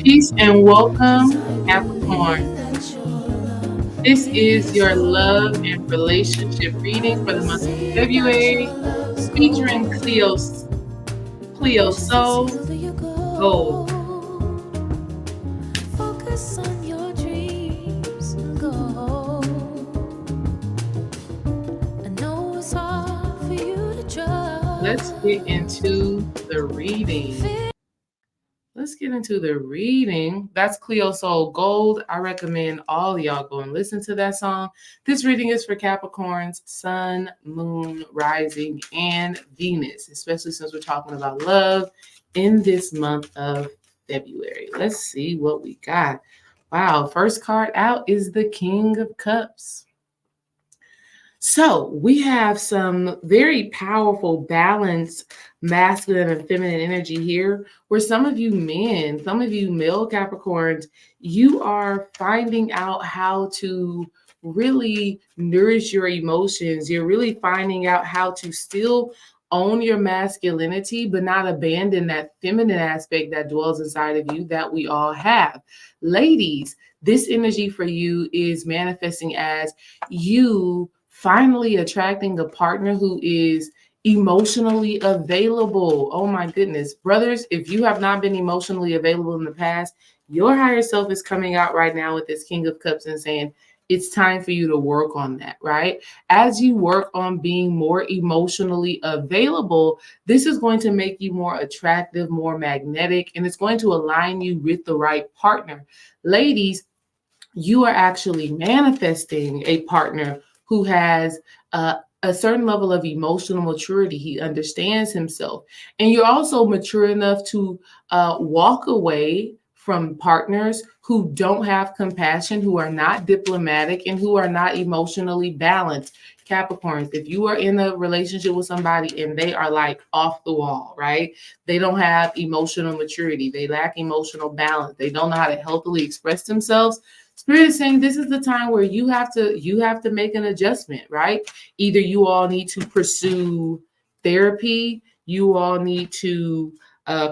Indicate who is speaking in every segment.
Speaker 1: Peace and welcome, Capricorn. This is your love and relationship reading for the month of February, featuring Cleo Soul Gold.
Speaker 2: Focus on your dreams and go. I know it's hard for you to trust.
Speaker 1: Let's get into the reading. That's Cleo Soul Gold. I recommend all y'all go and listen to that song. This reading is for Capricorns, Sun, Moon, Rising, and Venus, especially since we're talking about love in this month of February. Let's see what we got. Wow, first card out is the King of Cups. So we have some very powerful, balanced masculine and feminine energy here, where some of you men, some of you male Capricorns, you are finding out how to really nourish your emotions. You're really finding out how to still own your masculinity, but not abandon that feminine aspect that dwells inside of you that we all have. Ladies, this energy for you is manifesting as you finally attracting a partner who is emotionally available. Oh my goodness. Brothers, if you have not been emotionally available in the past, your higher self is coming out right now with this King of Cups and saying, it's time for you to work on that, right? As you work on being more emotionally available, this is going to make you more attractive, more magnetic, and it's going to align you with the right partner. Ladies, you are actually manifesting a partner who has a certain level of emotional maturity. He understands himself. And you're also mature enough to walk away from partners who don't have compassion, who are not diplomatic, and who are not emotionally balanced. Capricorns, if you are in a relationship with somebody and they are like off the wall, right? They don't have emotional maturity. They lack emotional balance. They don't know how to healthily express themselves. Spirit is saying this is the time where you have to make an adjustment, right? Either you all need to pursue therapy, you all need to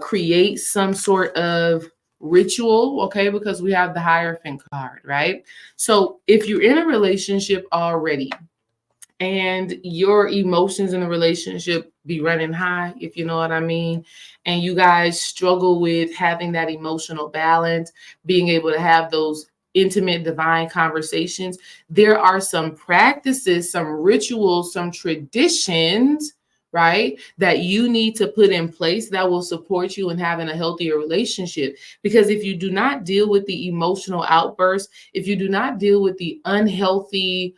Speaker 1: create some sort of ritual, okay? Because we have the Hierophant card, right? So if you're in a relationship already and your emotions in the relationship be running high, if you know what I mean, and you guys struggle with having that emotional balance, being able to have those intimate divine conversations, there are some practices, some rituals, some traditions, right, that you need to put in place that will support you in having a healthier relationship. Because if you do not deal with the emotional outbursts, if you do not deal with the unhealthy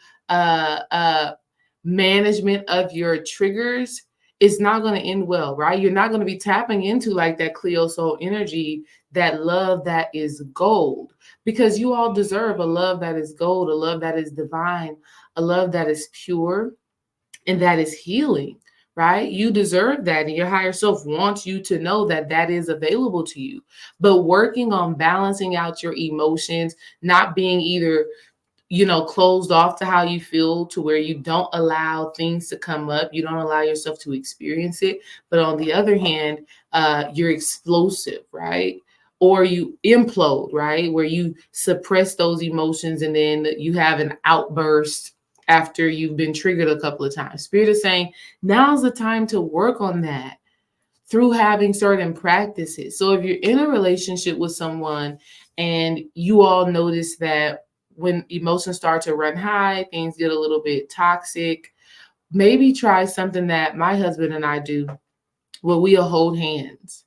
Speaker 1: management of your triggers, it's not going to end well, right? You're not going to be tapping into like that Cleo soul energy, that love that is gold, because you all deserve a love that is gold, a love that is divine, a love that is pure and that is healing, right? You deserve that. And your higher self wants you to know that that is available to you. But working on balancing out your emotions, not being either closed off to how you feel, to where you don't allow things to come up, you don't allow yourself to experience it, but on the other hand, you're explosive, right? Or you implode, right, where you suppress those emotions and then you have an outburst after you've been triggered a couple of times. Spirit is saying now's the time to work on that through having certain practices. So if you're in a relationship with someone and you all notice that when emotions start to run high, things get a little bit toxic, maybe try something that my husband and I do, where we'll hold hands.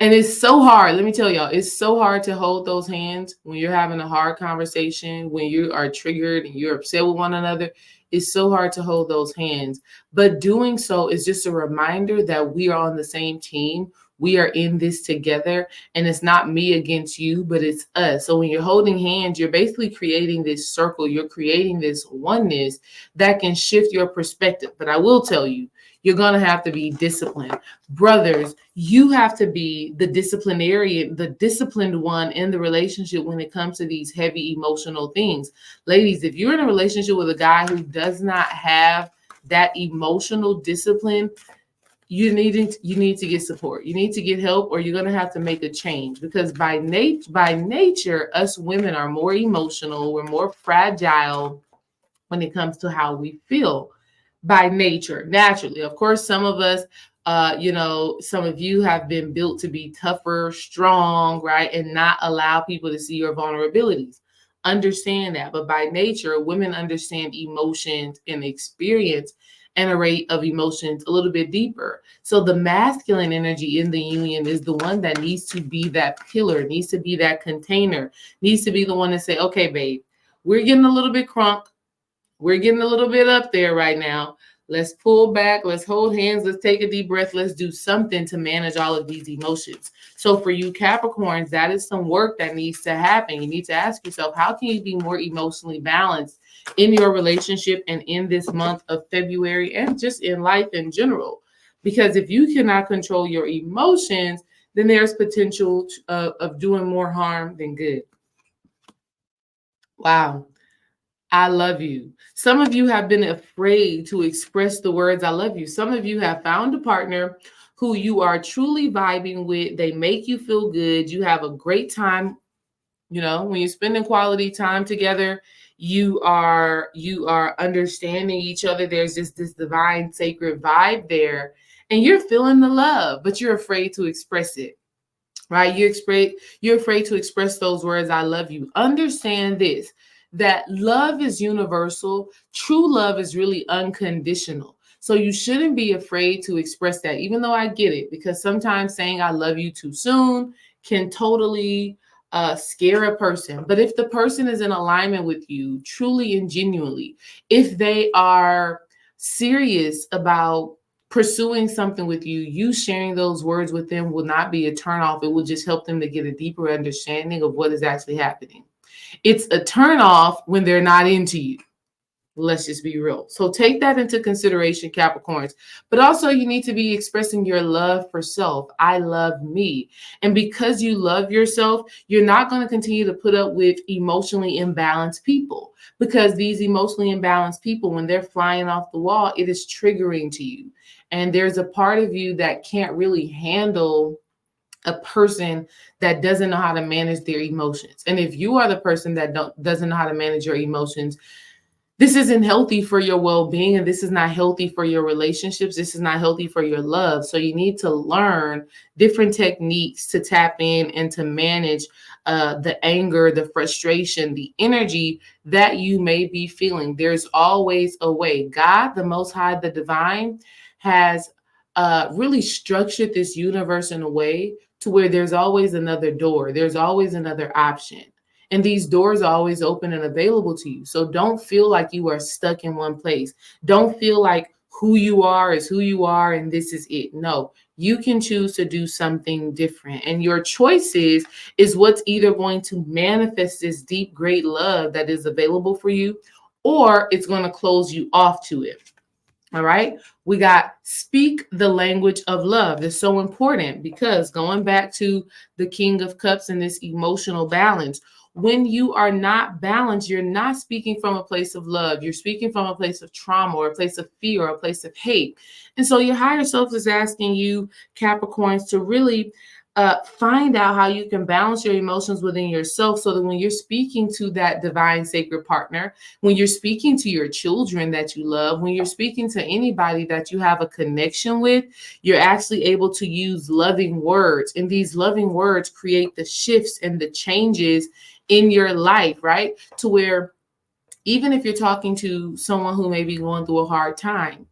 Speaker 1: And it's so hard. Let me tell y'all, it's so hard to hold those hands when you're having a hard conversation, when you are triggered and you're upset with one another. It's so hard to hold those hands. But doing so is just a reminder that we are on the same team. We are in this together, and it's not me against you, but it's us. So when you're holding hands, you're basically creating this circle. You're creating this oneness that can shift your perspective. But I will tell you, you're going to have to be disciplined. Brothers, you have to be the disciplinarian, the disciplined one in the relationship when it comes to these heavy emotional things. Ladies, if you're in a relationship with a guy who does not have that emotional discipline, you need to get support. You need to get help, or you're going to have to make a change, because by nature, us women are more emotional. We're more fragile when it comes to how we feel by nature, naturally. Of course, some of us, some of you have been built to be tougher, strong, right? And not allow people to see your vulnerabilities. Understand that. But by nature, women understand emotions and experience and a rate of emotions a little bit deeper. So the masculine energy in the union is the one that needs to be that pillar, needs to be that container, needs to be the one to say, okay, babe, we're getting a little bit crunk. We're getting a little bit up there right now. Let's pull back. Let's hold hands. Let's take a deep breath. Let's do something to manage all of these emotions. So for you Capricorns, that is some work that needs to happen. You need to ask yourself, how can you be more emotionally balanced in your relationship and in this month of February and just in life in general? Because if you cannot control your emotions, then there's potential of doing more harm than good. Wow. I love you. Some of you have been afraid to express the words I love you. Some of you have found a partner who you are truly vibing with. They make you feel good. You have a great time. When you're spending quality time together, you are understanding each other. There's just this divine sacred vibe there, and you're feeling the love, but you're afraid to express it. Right? You're afraid to express those words, I love you. Understand this, that love is universal. True love is really unconditional. So you shouldn't be afraid to express that, even though I get it, because sometimes saying I love you too soon can totally scare a person. But if the person is in alignment with you, truly and genuinely, if they are serious about pursuing something with you, you sharing those words with them will not be a turnoff. It will just help them to get a deeper understanding of what is actually happening. It's a turnoff when they're not into you. Let's just be real. So take that into consideration, Capricorns. But also, you need to be expressing your love for self. I love me. And because you love yourself, you're not going to continue to put up with emotionally imbalanced people, because these emotionally imbalanced people, when they're flying off the wall, it is triggering to you. And there's a part of you that can't really handle a person that doesn't know how to manage their emotions. And if you are the person that doesn't know how to manage your emotions, this isn't healthy for your well-being, and this is not healthy for your relationships. This is not healthy for your love. So you need to learn different techniques to tap in and to manage the anger, the frustration, the energy that you may be feeling. There's always a way. God, the Most High, the Divine, has really structured this universe in a way to where there's always another door. There's always another option. And these doors are always open and available to you. So don't feel like you are stuck in one place. Don't feel like who you are is who you are and this is it. No, you can choose to do something different. And your choices is what's either going to manifest this deep, great love that is available for you, or it's going to close you off to it. All right. We got speak the language of love. It's so important, because going back to the King of Cups and this emotional balance, when you are not balanced, you're not speaking from a place of love. You're speaking from a place of trauma or a place of fear or a place of hate. And so your higher self is asking you, Capricorns, to really find out how you can balance your emotions within yourself, so that when you're speaking to that divine sacred partner, when you're speaking to your children that you love, when you're speaking to anybody that you have a connection with, you're actually able to use loving words. And these loving words create the shifts and the changes in your life, right? To where even if you're talking to someone who may be going through a hard time,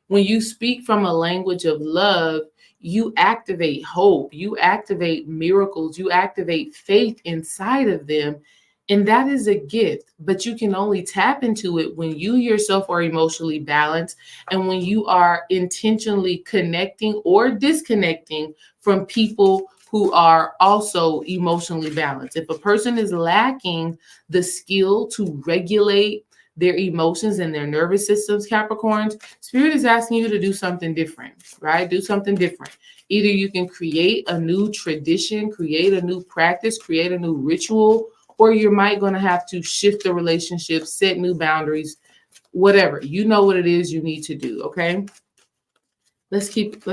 Speaker 1: when you speak from a language of love, you activate hope, you activate miracles, you activate faith inside of them. And that is a gift, but you can only tap into it when you yourself are emotionally balanced and when you are intentionally connecting or disconnecting from people who are also emotionally balanced. If a person is lacking the skill to regulate their emotions and their nervous systems, Capricorns, Spirit is asking you to do something different, right? Do something different. Either you can create a new tradition, create a new practice, create a new ritual, or you might going to have to shift the relationship, set new boundaries, whatever. You know what it is you need to do, okay? Let's keep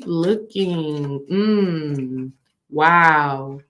Speaker 1: looking. Wow.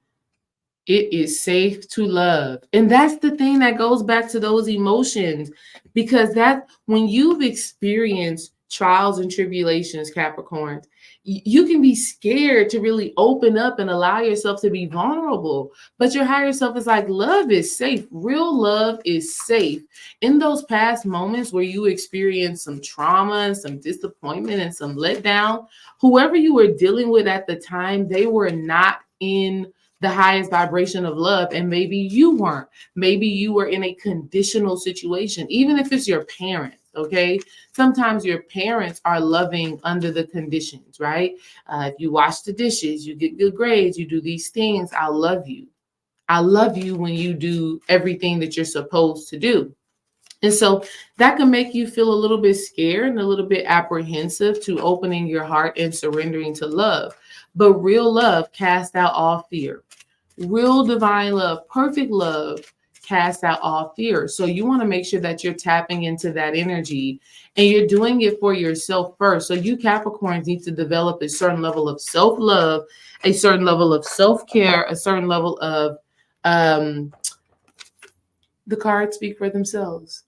Speaker 1: It is safe to love. And that's the thing that goes back to those emotions, because that when you've experienced trials and tribulations, Capricorn, you can be scared to really open up and allow yourself to be vulnerable. But your higher self is like, love is safe. Real love is safe. In those past moments where you experience some trauma and some disappointment and some letdown, whoever you were dealing with at the time, they were not in the highest vibration of love, and maybe you weren't. Maybe you were in a conditional situation, even if it's your parents. Okay, sometimes your parents are loving under the conditions, right? If you wash the dishes, you get good grades, you do these things, I'll love you. I love you when you do everything that you're supposed to do. And so that can make you feel a little bit scared and a little bit apprehensive to opening your heart and surrendering to love. But real love casts out all fear. Real divine love, perfect love casts out all fear. So you want to make sure that you're tapping into that energy and you're doing it for yourself first. So you Capricorns need to develop a certain level of self-love, a certain level of self-care, a certain level of um the cards speak for themselves.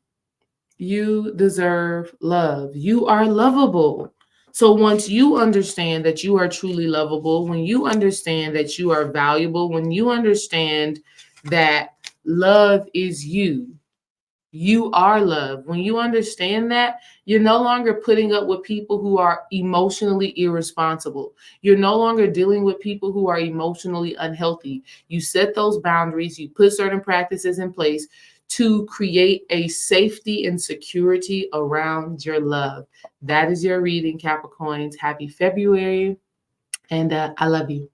Speaker 1: You deserve love. You are lovable. So once you understand that you are truly lovable, when you understand that you are valuable, when you understand that love is you, you are love. When you understand that, you're no longer putting up with people who are emotionally irresponsible. You're no longer dealing with people who are emotionally unhealthy. You set those boundaries, you put certain practices in place to create a safety and security around your love. That is your reading, Capricorns. Happy February, and I love you.